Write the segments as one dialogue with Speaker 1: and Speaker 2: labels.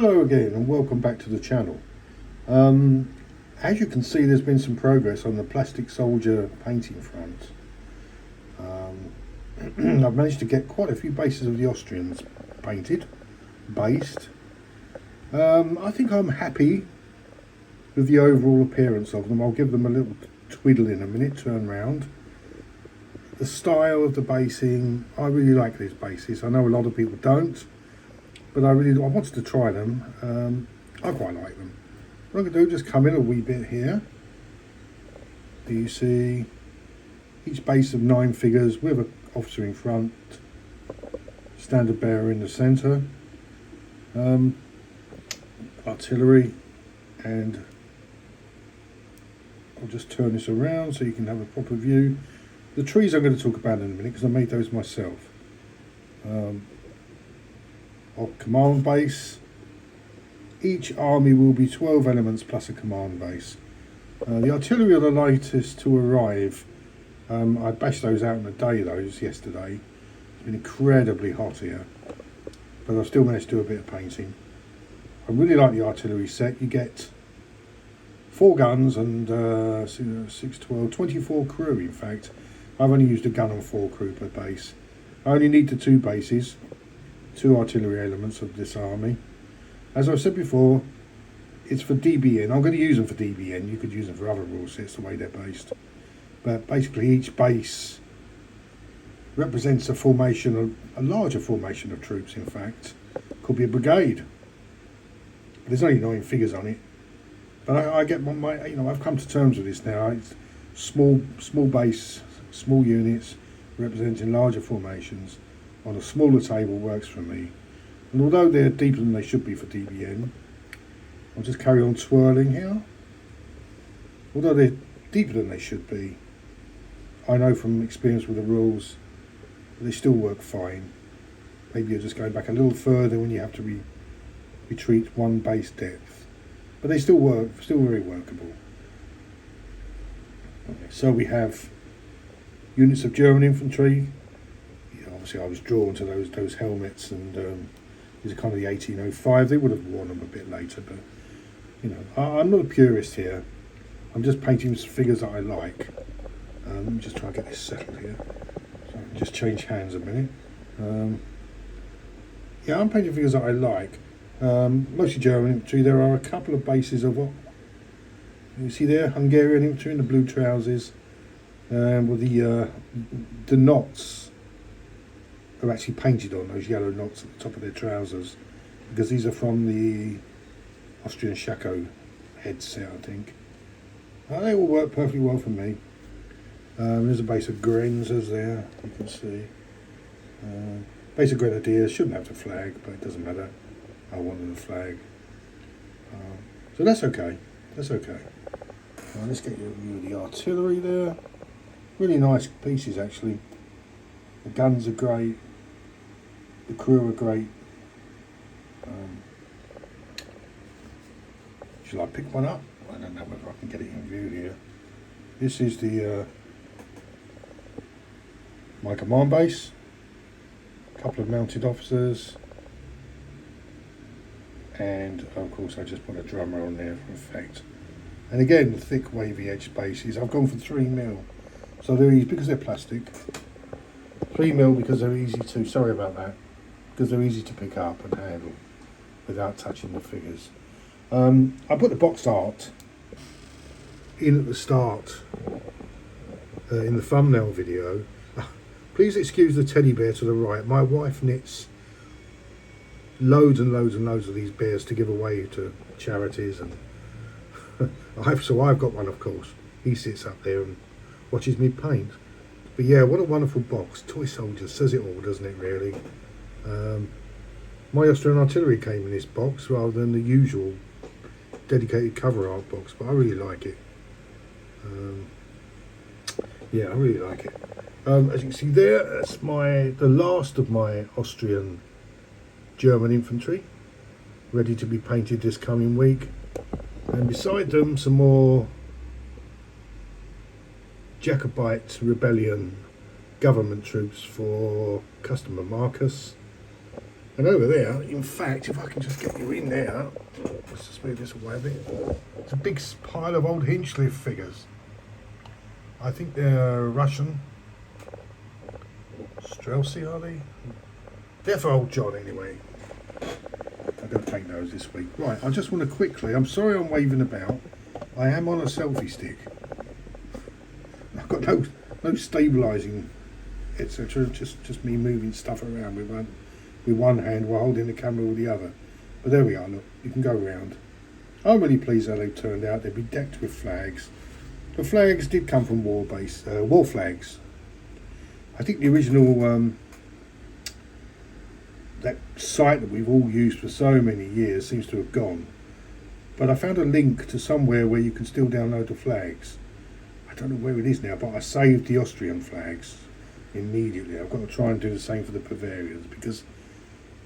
Speaker 1: Hello again and welcome back to the channel. As you can see, there's been some progress on the plastic soldier painting front. I've managed to get quite a few bases of the Austrians painted, based. I think I'm happy with the overall appearance of them. I'll give them a little twiddle in a minute, turn round. The style of the basing, I really like these bases. I know a lot of people don't, but I wanted to try them. I quite like them. What I'm going to do is just come in a wee bit here. Do you see each base of 9 figures with an officer in front, standard bearer in the centre, artillery, and I'll just turn this around so you can have a proper view. The trees I'm going to talk about in a minute because I made those myself. Of command base. Each army will be 12 elements plus a command base. The artillery are the latest to arrive. I bashed those out in a day, those yesterday. It's been incredibly hot here, but I've still managed to do a bit of painting. I really like the artillery set. You get 4 guns and 6, 12, 24 crew in fact. I've only used a gun and 4 crew per base. I only need the 2 bases, 2 artillery elements of this army. As I've said before, it's for DBN. I'm going to use them for DBN. You could use them for other rule sets the way they're based. But basically each base represents a formation, a larger formation of troops in fact. Could be a brigade. There's only 9 figures on it. But I get I've come to terms with this now. It's small base, small units representing larger formations on a smaller table works for me. And although they're deeper than they should be for DBN, I'll just carry on swirling here. Although they're deeper than they should be, I know from experience with the rules that they still work fine. Maybe you're just going back a little further when you have to retreat 1 base depth. But they still work, still very workable. Okay, so we have units of German infantry. Obviously I was drawn to those helmets, and these are kind of the 1805. They would have worn them a bit later, but I'm not a purist here. I'm just painting figures that I like. Let me just try and get this settled here. So just change hands a minute. Yeah, I'm painting figures that I like. Mostly German infantry. There are a couple of bases of what you see there, Hungarian infantry in the blue trousers, with the knots are actually painted on, those yellow knots at the top of their trousers, because these are from the Austrian HaT headset, I think. They all work perfectly well for me. There's a base of Grenzers there, you can see. Base of Grenadiers shouldn't have the flag, but it doesn't matter. I wanted the flag. So that's okay. That's okay. Let's get you a view of the artillery there. Really nice pieces actually. The guns are great. The crew are great. Shall I pick one up? I don't know whether I can get it in view here. This is the my command base. A couple of mounted officers. And of course I just put a drummer on there for effect. And again, the thick wavy edge bases. I've gone for 3mm. So they're easy because they're plastic. 3mm because they're easy to, sorry about that, because they're easy to pick up and handle without touching the figures. I put the box art in at the start in the thumbnail video. Please excuse the teddy bear to the right. My wife knits loads and loads and loads of these bears to give away to charities, and I've got one, of course. He sits up there and watches me paint. But yeah, what a wonderful box. Toy Soldiers says it all, doesn't it, really? My Austrian artillery came in this box rather than the usual dedicated cover art box, but I really like it. Yeah, I really like it. As you can see there, that's the last of my Austrian German infantry, ready to be painted this coming week. And beside them, some more Jacobite rebellion government troops for customer Marcus. And over there, in fact, if I can just get you in there, let's just move this away a bit. It's a big pile of old Hinchcliffe figures. I think they're Russian. Streltsy, are they? They're for old John anyway. I'm going to paint those this week. Right, I just want to quickly, I'm sorry I'm waving about. I am on a selfie stick. I've got no stabilising, etc. Just me moving stuff around with one hand while holding the camera with the other. But there we are, look, you can go around. I'm really pleased how they've turned out. They've been decked with flags. The flags did come from war flags. I think the original that site that we've all used for so many years seems to have gone. But I found a link to somewhere where you can still download the flags. I don't know where it is now, but I saved the Austrian flags immediately. I've got to try and do the same for the Bavarians, because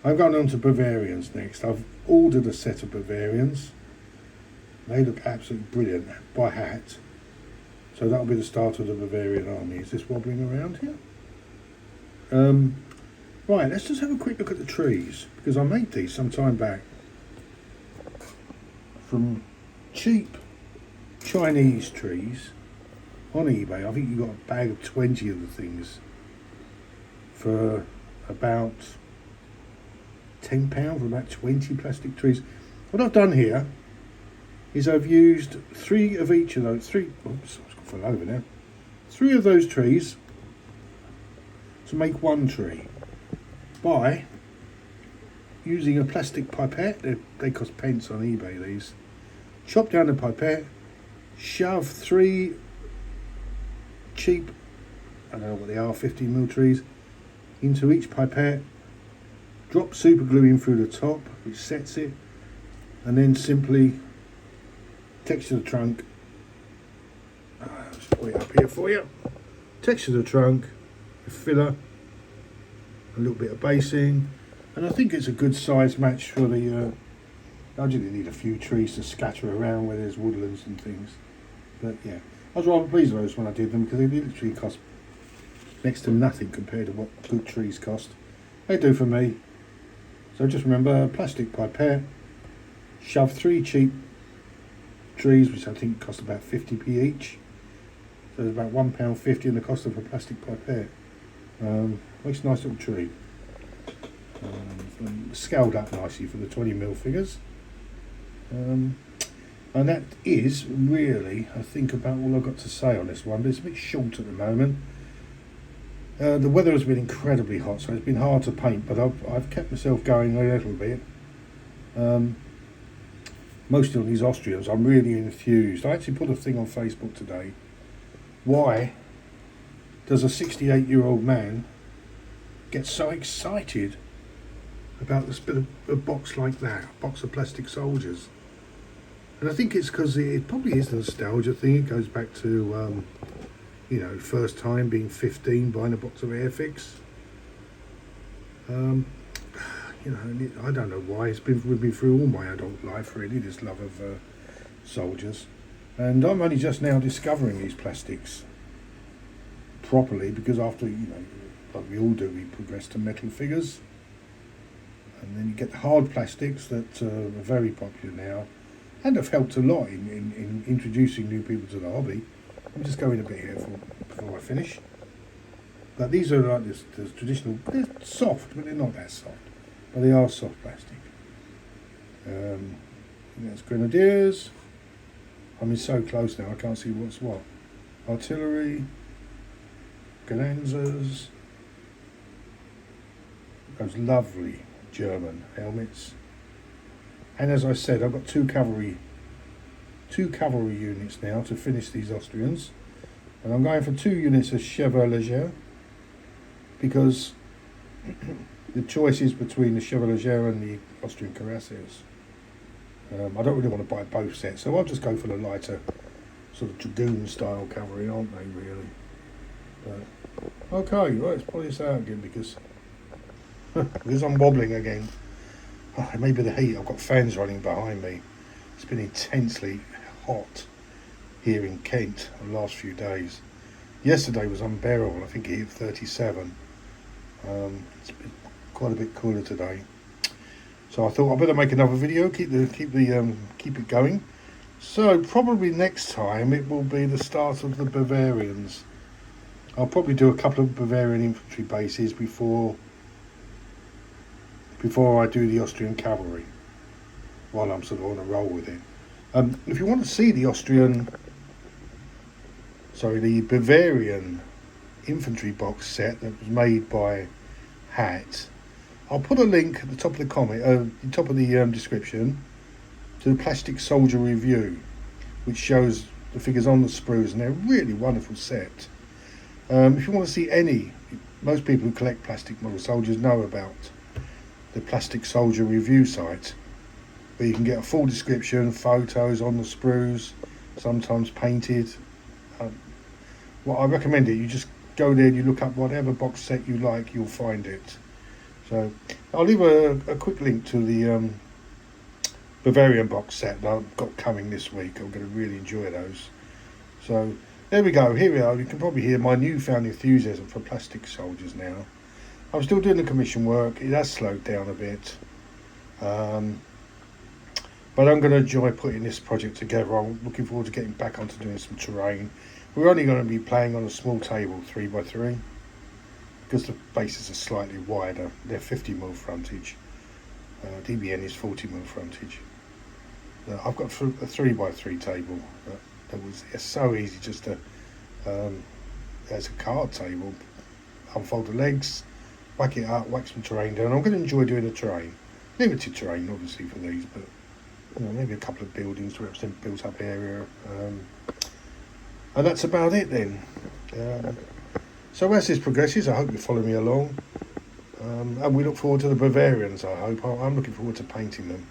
Speaker 1: I'm going on to Bavarians next. I've ordered a set of Bavarians. They look absolutely brilliant by HaT. So that'll be the start of the Bavarian army. Is this wobbling around here? Right, let's just have a quick look at the trees, because I made these some time back from cheap Chinese trees on eBay. I think you got a bag of 20 of the things for about £10 for about 20 plastic trees. What I've done here is I've used 3 of each of those, oops, it's got fall over now, 3 of those trees to make one tree by using a plastic pipette. They cost pence on eBay, these. Chop down the pipette, shove 3 cheap, I don't know what they are, 15mm trees into each pipette, drop super glue in through the top, which sets it, and then simply texture the trunk. Just put it up here for you. Texture the trunk, a filler, a little bit of basing, and I think it's a good size match for the I just need a few trees to scatter around where there's woodlands and things. But yeah, I was rather pleased with those when I did them, because they literally cost next to nothing compared to what good trees cost. They do for me. So just remember, plastic pipette, shove 3 cheap trees, which I think cost about 50p each. So there's about £1.50 in the cost of a plastic pipette. Makes a nice little tree. Scaled up nicely for the 20mm figures. And that is really, I think, about all I've got to say on this one. But it's a bit short at the moment. The weather has been incredibly hot, so it's been hard to paint, but I've kept myself going a little bit. Mostly on these Austrians, I'm really enthused. I actually put a thing on Facebook today. Why does a 68-year-old man get so excited about this bit of a box like that, a box of plastic soldiers? And I think it's because it probably is the nostalgia thing. It goes back to first time being 15, buying a box of Airfix. I don't know why. It's been with me through all my adult life, really, this love of soldiers. And I'm only just now discovering these plastics properly, because after, like we all do, we progress to metal figures. And then you get the hard plastics that are very popular now, and have helped a lot in introducing new people to the hobby. Let me just go in a bit here before I finish. But these are like this traditional, they're soft, but they're not that soft. But they are soft plastic. There's grenadiers. I'm so close now, I can't see what's what. Artillery, Gananzas, those lovely German helmets. And as I said, I've got two cavalry units now to finish these Austrians. And I'm going for 2 units of Chevalier, because the choice is between the Chevalier and the Austrian Cuirassiers. I don't really want to buy both sets, so I'll just go for the lighter sort of dragoon style cavalry, aren't they, really? But, okay, right, let's pull this out again, because I'm wobbling again. Oh, it may be the heat. I've got fans running behind me. It's been intensely hot here in Kent the last few days. Yesterday was unbearable. I think it hit 37. It's been quite a bit cooler today. So I thought I'd better make another video, keep it going. So probably next time it will be the start of the Bavarians. I'll probably do a couple of Bavarian infantry bases before I do the Austrian cavalry, while I'm sort of on a roll with it. If you want to see the Bavarian infantry box set that was made by HaT, I'll put a link at the top of the description to the Plastic Soldier review, which shows the figures on the sprues, and they're a really wonderful set. If you want to see most people who collect plastic model soldiers know about the Plastic Soldier review site, where you can get a full description, photos on the sprues, sometimes painted. Well, I recommend it. You just go there and you look up whatever box set you like, you'll find it. So I'll leave a quick link to the Bavarian box set that I've got coming this week. I'm going to really enjoy those. So there we go. Here we are. You can probably hear my newfound enthusiasm for plastic soldiers now. I'm still doing the commission work. It has slowed down a bit. But I'm going to enjoy putting this project together. I'm looking forward to getting back onto doing some terrain. We're only going to be playing on a small table, 3x3, because the bases are slightly wider. They're 50mm frontage. DBN is 40mm frontage. I've got a 3x3 table. It's so easy just to, there's a card table, unfold the legs, whack it up, whack some terrain down. I'm going to enjoy doing the terrain. Limited terrain, obviously, for these, but maybe a couple of buildings to represent built-up area. And that's about it then. So as this progresses, I hope you follow me along. And we look forward to the Bavarians, I hope. I'm looking forward to painting them.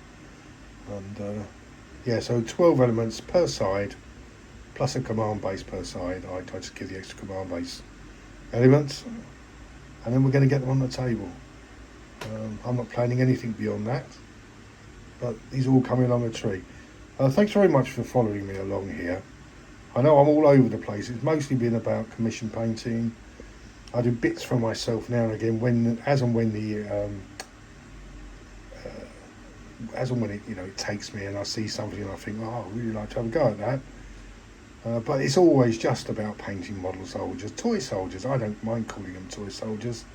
Speaker 1: And so 12 elements per side, plus a command base per side. I just give the extra command base elements, and then we're going to get them on the table. I'm not planning anything beyond that, but these are all coming along a tree. Thanks very much for following me along here. I know I'm all over the place. It's mostly been about commission painting. I do bits for myself now and again, as and when it takes me and I see something and I think, oh, I'd really like to have a go at that. But it's always just about painting model soldiers, toy soldiers. I don't mind calling them toy soldiers.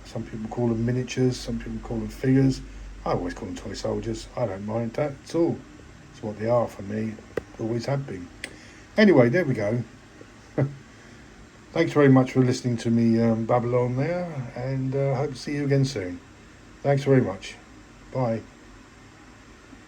Speaker 1: Some people call them miniatures, some people call them figures. I always call them toy soldiers. I don't mind that at all. It's what they are for me, always have been. Anyway, there we go. Thanks very much for listening to me babble on there, and hope to see you again soon. Thanks very much. Bye.